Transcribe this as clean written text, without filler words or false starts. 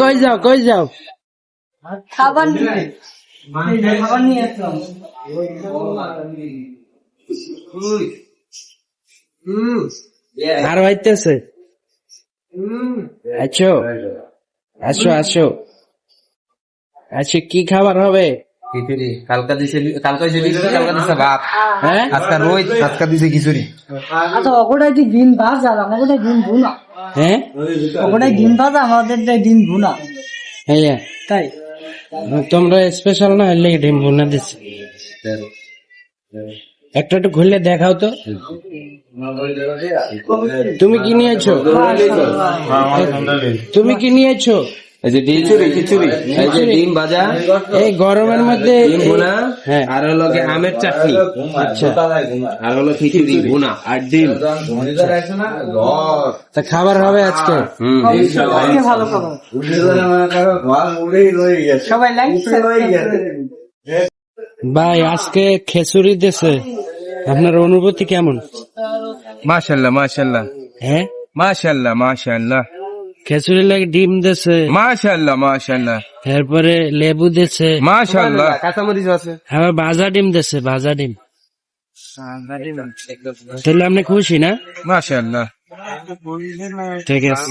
কই যাও কই যাও? খাবার নিয়ে খাবার নিয়ে আসলাম। আর হইতেছে আছো আসো আসো আচ্ছা কি খাবার হবে? খিচুড়ি কালকা দিছে ভাত। হ্যাঁ আজকা রোজ আজকা দিছে খিচুড়ি। আচ্ছা ওটাই ডিম ভাজা, আমাদের ডিম ভুনা। হ্যাঁ ওটাই ডিম ভাজা, আমাদের ডিম ভুনা। হ্যাঁ তাই তোমরা স্পেশাল না হলে ডিম ভুনা দিচ্ছি। একটা একটু খুললে দেখাও তো। তুমি কি নিয়েছো? তুমি কি নিয়েছো? এই যে ডিম খিচুড়ি, এই যে ডিম ভাজা, এই গরমের মধ্যে ডিম ভুনা, হ্যাঁ আর হলো কি আমের চাটনি, আচ্ছা আর হলো খিচুড়ি ভুনা আর ডিম। তা খাবার হবে আজকে? আজকে ভালো খাবার। সবাই লাইক ভাই আজকে খিচুড়ি দিছে, আপনার অনুভূতি কেমন? মাশাআল্লাহ মাশাআল্লাহ হ্যাঁ মাশাআল্লাহ মাশাআল্লাহ খিচুড়ি লাগে ডিম দিছে, মাশাআল্লাহ মাশাআল্লাহ তারপরে লেবু দিছে, মাশাআল্লাহ কাঁচামরিচ আছে। আবার ভাজা ডিম দিছে, ভাজা ডিম। তাহলে আপনি খুশি না? মাশাআল্লাহ ঠিক আছে।